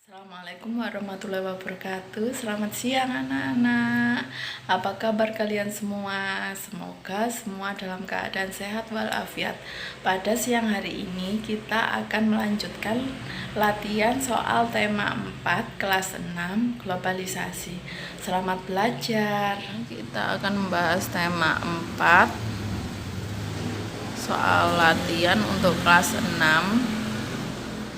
Assalamualaikum warahmatullahi wabarakatuh. Selamat siang anak-anak. Apa kabar kalian semua? Semoga semua dalam keadaan sehat walafiat. Pada siang hari ini kita akan melanjutkan latihan soal tema 4 kelas 6 globalisasi. Selamat belajar. Kita akan membahas tema 4 soal latihan untuk kelas 6.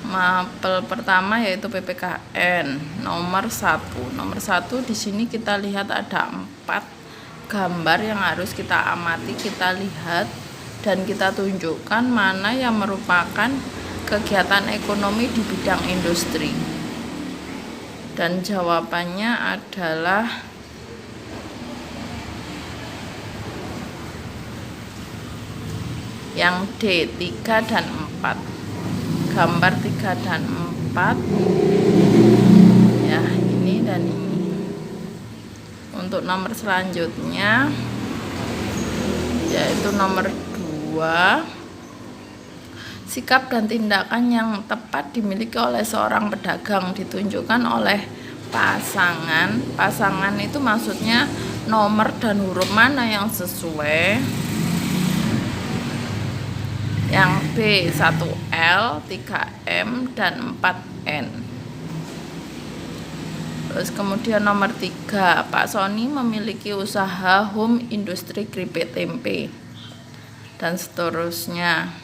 Mapel pertama yaitu PPKN nomor 1. Nomor 1 di sini kita lihat ada 4 gambar yang harus kita amati, kita lihat dan kita tunjukkan mana yang merupakan kegiatan ekonomi di bidang industri. Dan jawabannya adalah yang D, 3 dan 4. Gambar 3 dan 4 ya, ini dan ini. Untuk nomor selanjutnya yaitu nomor 2, sikap dan tindakan yang tepat dimiliki oleh seorang pedagang ditunjukkan oleh pasangan. Pasangan itu maksudnya nomor dan huruf mana yang sesuai. Yang B 1L, 3M, dan 4N. Terus kemudian nomor 3, Pak Sony memiliki usaha home industri keripik tempe. Dan seterusnya.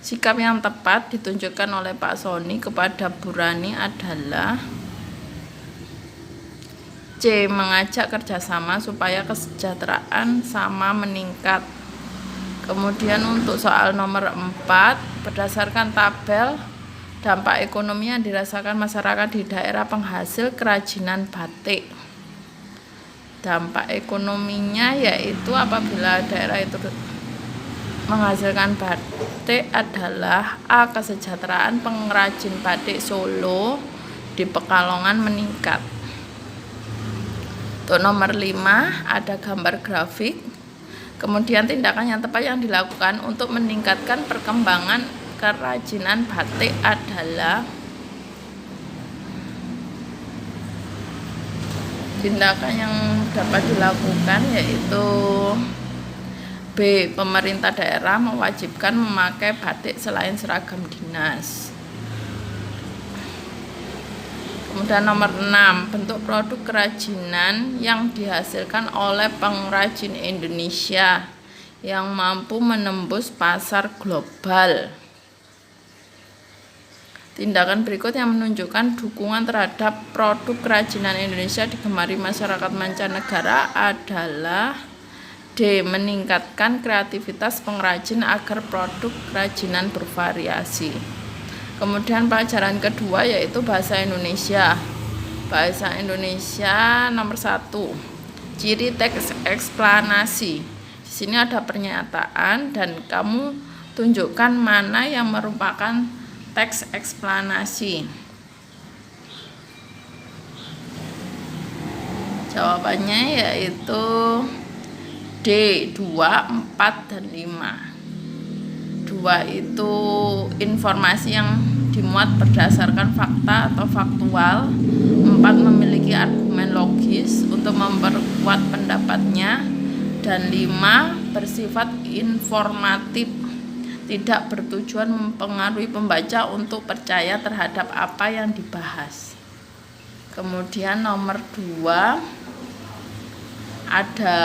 Sikap yang tepat ditunjukkan oleh Pak Sony kepada Bu Rani adalah C, mengajak kerjasama supaya kesejahteraan sama meningkat. Kemudian untuk soal nomor 4, berdasarkan tabel dampak ekonomi yang dirasakan masyarakat di daerah penghasil kerajinan batik. Dampak ekonominya yaitu apabila daerah itu menghasilkan batik adalah A, kesejahteraan pengrajin batik Solo di Pekalongan meningkat. Untuk nomor 5 ada gambar grafik. Kemudian tindakan yang tepat yang dilakukan untuk meningkatkan perkembangan kerajinan batik adalah tindakan yang dapat dilakukan yaitu B, pemerintah daerah mewajibkan memakai batik selain seragam dinas. Kemudian nomor 6, bentuk produk kerajinan yang dihasilkan oleh pengrajin Indonesia yang mampu menembus pasar global. Tindakan berikut yang menunjukkan dukungan terhadap produk kerajinan Indonesia digemari masyarakat mancanegara adalah D, meningkatkan kreativitas pengrajin agar produk kerajinan bervariasi. Kemudian pelajaran kedua yaitu bahasa Indonesia. Bahasa Indonesia nomor 1. Ciri teks eksplanasi. Di sini ada pernyataan dan kamu tunjukkan mana yang merupakan teks eksplanasi. Jawabannya yaitu D, 2, 4, dan 5. 2 itu informasi yang dimuat berdasarkan fakta atau faktual. 4 memiliki argumen logis untuk memperkuat pendapatnya. Dan 5 bersifat informatif, tidak bertujuan mempengaruhi pembaca untuk percaya terhadap apa yang dibahas. Kemudian nomor 2 ada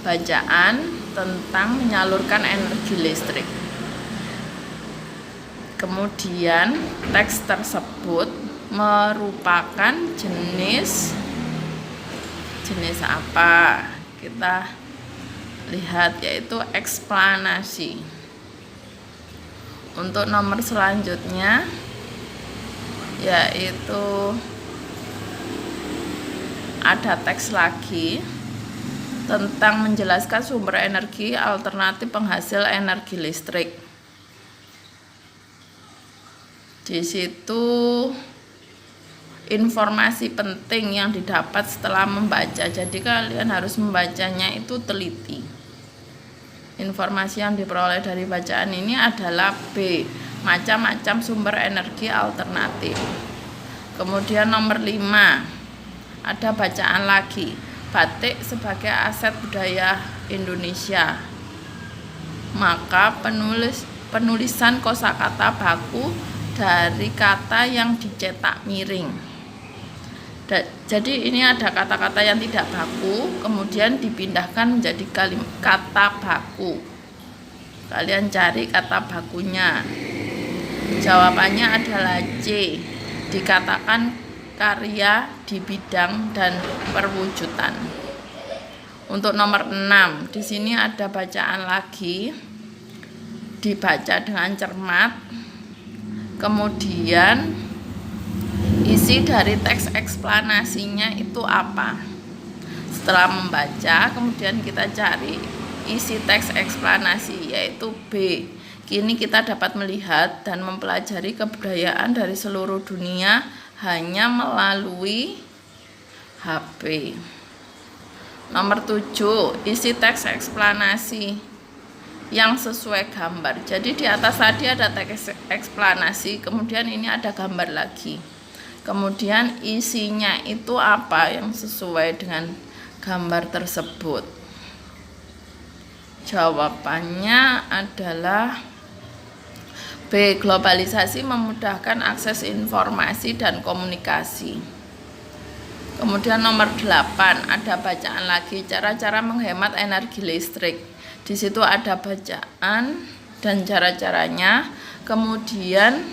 bacaan tentang menyalurkan energi listrik. Kemudian teks tersebut merupakan jenis apa? Kita lihat yaitu eksplanasi. Untuk nomor selanjutnya yaitu ada teks lagi tentang menjelaskan sumber energi alternatif penghasil energi listrik. Di situ informasi penting yang didapat setelah membaca. Jadi kalian harus membacanya itu teliti. Informasi yang diperoleh dari bacaan ini adalah B, macam-macam sumber energi alternatif. Kemudian nomor 5, ada bacaan lagi. Batik sebagai aset budaya Indonesia. Maka penulisan kosakata baku dari kata yang dicetak miring. Jadi ini ada kata-kata yang tidak baku, kemudian dipindahkan menjadi kata baku. Kalian cari kata bakunya. Jawabannya adalah C. Dikatakan karya di bidang dan perwujudan. Untuk nomor 6, di sini ada bacaan lagi. Dibaca dengan cermat. Kemudian isi dari teks eksplanasinya itu apa? Setelah membaca, kemudian kita cari isi teks eksplanasi, yaitu B. Kini kita dapat melihat dan mempelajari kebudayaan dari seluruh dunia hanya melalui HP. Nomor 7, isi teks eksplanasi yang sesuai gambar. Jadi di atas tadi ada teks eksplanasi, kemudian ini ada gambar lagi. Kemudian isinya itu apa yang sesuai dengan gambar tersebut? Jawabannya adalah B. Globalisasi memudahkan akses informasi dan komunikasi. Kemudian nomor 8, ada bacaan lagi, cara-cara menghemat energi listrik. Di situ ada bacaan dan cara-caranya. Kemudian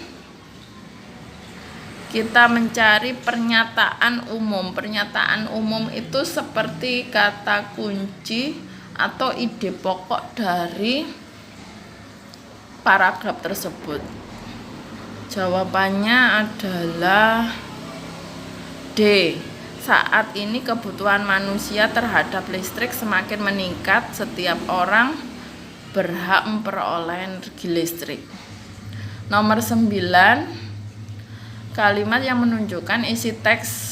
kita mencari pernyataan umum. Pernyataan umum itu seperti kata kunci atau ide pokok dari paragraf tersebut. Jawabannya adalah D. Saat ini kebutuhan manusia terhadap listrik semakin meningkat. Setiap orang berhak memperoleh energi listrik. Nomor 9, kalimat yang menunjukkan isi teks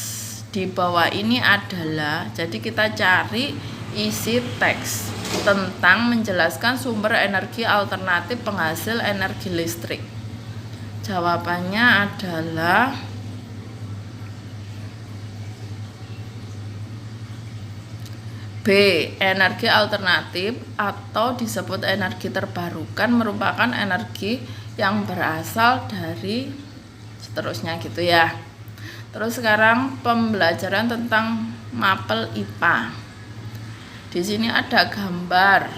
di bawah ini adalah, jadi kita cari isi teks tentang menjelaskan sumber energi alternatif penghasil energi listrik. Jawabannya adalah B. Energi alternatif atau disebut energi terbarukan merupakan energi yang berasal dari seterusnya gitu ya. Terus sekarang pembelajaran tentang mapel IPA. Di sini ada gambar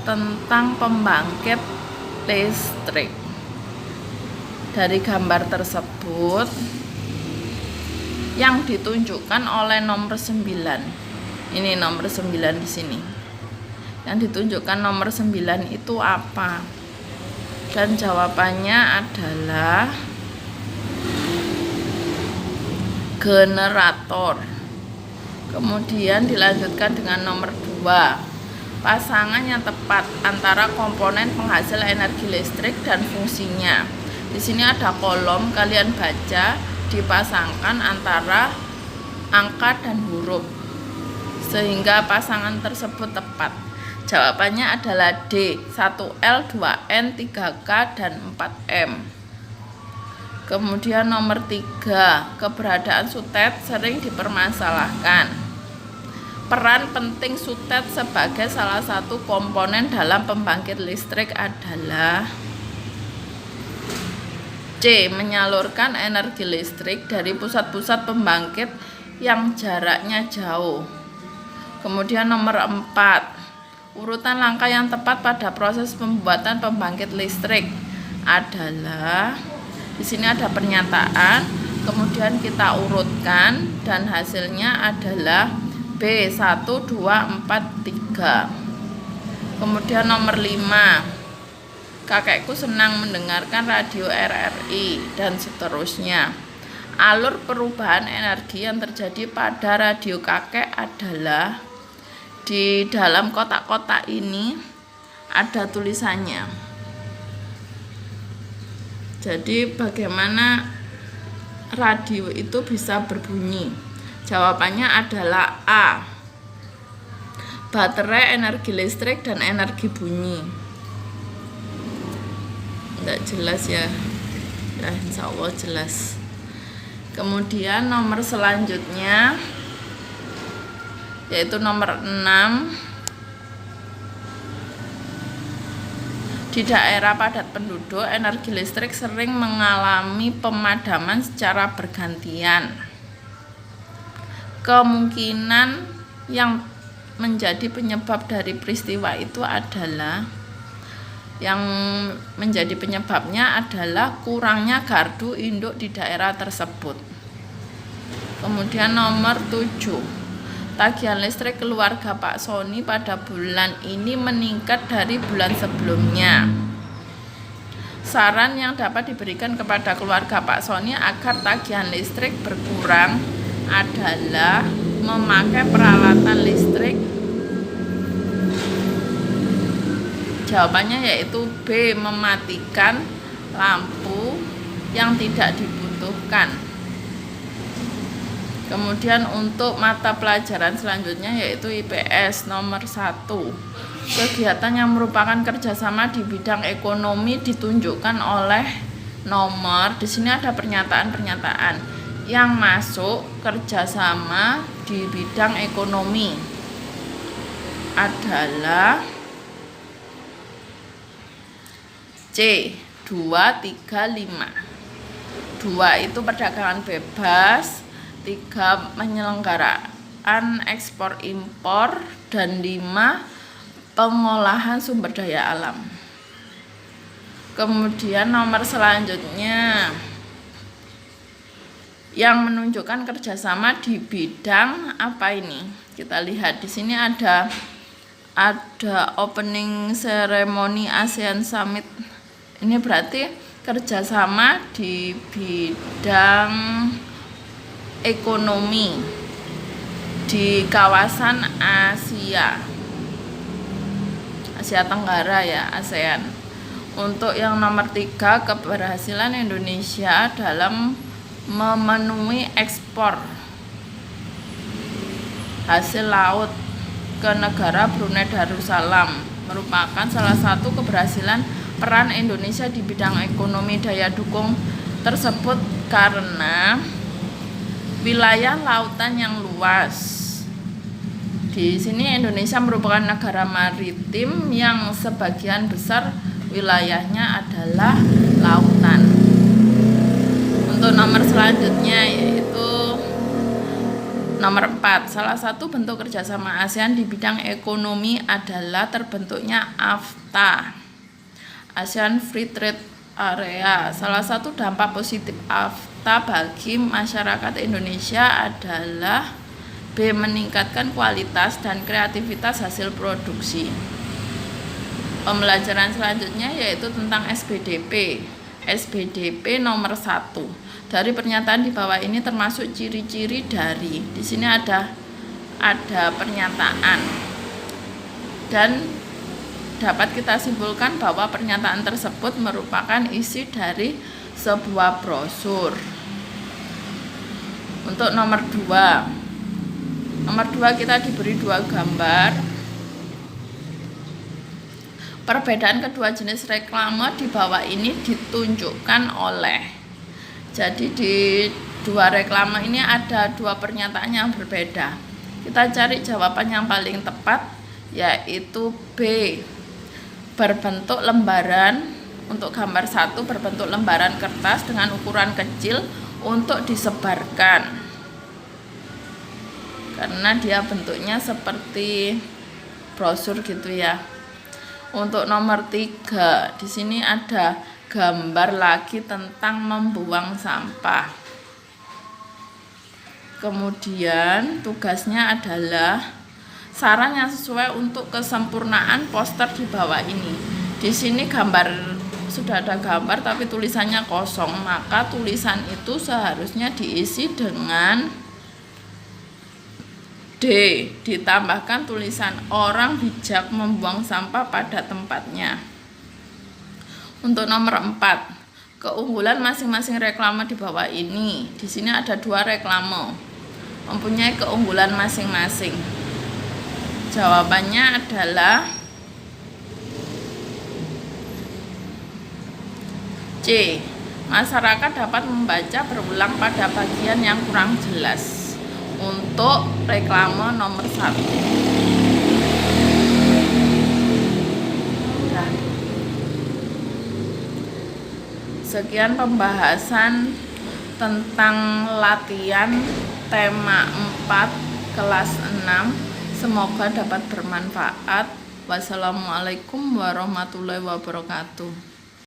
tentang pembangkit listrik. Dari gambar tersebut yang ditunjukkan oleh nomor 9. Ini nomor 9 di sini. Yang ditunjukkan nomor 9 itu apa? Dan jawabannya adalah generator. Kemudian dilanjutkan dengan nomor 2, pasangan yang tepat antara komponen penghasil energi listrik dan fungsinya. Di sini ada kolom, kalian baca, dipasangkan antara angka dan huruf sehingga pasangan tersebut tepat. Jawabannya adalah D, 1L, 2N, 3K, dan 4M. Kemudian nomor 3, keberadaan sutet sering dipermasalahkan. Peran penting sutet sebagai salah satu komponen dalam pembangkit listrik adalah C. Menyalurkan energi listrik dari pusat-pusat pembangkit yang jaraknya jauh. Kemudian nomor 4, urutan langkah yang tepat pada proses pembuatan pembangkit listrik adalah, di sini ada pernyataan, kemudian kita urutkan dan hasilnya adalah B, 1, 2, 4, 3. Kemudian nomor 5, kakekku senang mendengarkan radio RRI, dan seterusnya. Alur perubahan energi yang terjadi pada radio kakek adalah, di dalam kotak-kotak ini ada tulisannya. Jadi bagaimana radio itu bisa berbunyi? Jawabannya adalah A, baterai, energi listrik, dan energi bunyi. Tidak jelas ya, Ya, insya Allah jelas. Kemudian nomor selanjutnya yaitu nomor 6. Di daerah padat penduduk, energi listrik sering mengalami pemadaman secara bergantian. Kemungkinan yang menjadi penyebab dari peristiwa itu adalah kurangnya gardu induk di daerah tersebut. Kemudian nomor 7, tagihan listrik keluarga Pak Sony pada bulan ini meningkat dari bulan sebelumnya. Saran yang dapat diberikan kepada keluarga Pak Sony agar tagihan listrik berkurang adalah memakai peralatan listrik. Jawabannya yaitu B, mematikan lampu yang tidak dibutuhkan. Kemudian untuk mata pelajaran selanjutnya yaitu IPS nomor 1. Kegiatan yang merupakan kerjasama di bidang ekonomi ditunjukkan oleh nomor. Di sini ada pernyataan-pernyataan yang masuk kerjasama di bidang ekonomi adalah C, 2, 3, 5. 2 itu perdagangan bebas, 3 penyelenggaraan ekspor impor, dan 5 pengolahan sumber daya alam. Kemudian nomor selanjutnya yang menunjukkan kerjasama di bidang apa ini? Kita lihat di sini ada opening ceremony ASEAN Summit. Ini berarti kerjasama di bidang ekonomi di kawasan Asia Tenggara ya, ASEAN. Untuk yang nomor 3, keberhasilan Indonesia dalam memenuhi ekspor hasil laut ke negara Brunei Darussalam merupakan salah satu keberhasilan peran Indonesia di bidang ekonomi. Daya dukung tersebut karena wilayah lautan yang luas. Di sini Indonesia merupakan negara maritim yang sebagian besar wilayahnya adalah lautan. Untuk nomor selanjutnya yaitu nomor 4. Salah satu bentuk kerjasama ASEAN di bidang ekonomi adalah terbentuknya AFTA, ASEAN Free Trade Area. Salah satu dampak positif AFTA bagi masyarakat Indonesia adalah B, meningkatkan kualitas dan kreativitas hasil produksi. Pembelajaran selanjutnya yaitu tentang SBDP. SBDP nomor 1. Dari pernyataan di bawah ini termasuk ciri-ciri dari. Di sini ada pernyataan dan dapat kita simpulkan bahwa pernyataan tersebut merupakan isi dari sebuah brosur. Untuk nomor 2. Nomor 2 kita diberi 2 gambar. Perbedaan kedua jenis reklame di bawah ini ditunjukkan oleh. Jadi di 2 reklame ini ada 2 pernyataan yang berbeda. Kita cari jawaban yang paling tepat yaitu B, berbentuk lembaran. Untuk gambar 1 berbentuk lembaran kertas dengan ukuran kecil untuk disebarkan. Karena dia bentuknya seperti brosur gitu ya. Untuk nomor 3, di sini ada gambar lagi tentang membuang sampah. Kemudian tugasnya adalah saran yang sesuai untuk kesempurnaan poster di bawah ini. Di sini sudah ada gambar tapi tulisannya kosong, maka tulisan itu seharusnya diisi dengan D, ditambahkan tulisan orang bijak membuang sampah pada tempatnya. Untuk nomor 4, keunggulan masing-masing reklame di bawah ini. Di sini ada 2 reklame, mempunyai keunggulan masing-masing. Jawabannya adalah C, Masyarakat dapat membaca berulang pada bagian yang kurang jelas. Untuk reklame nomor 1. Sekian pembahasan tentang latihan tema 4 kelas 6. Semoga dapat bermanfaat. Wassalamualaikum warahmatullahi wabarakatuh.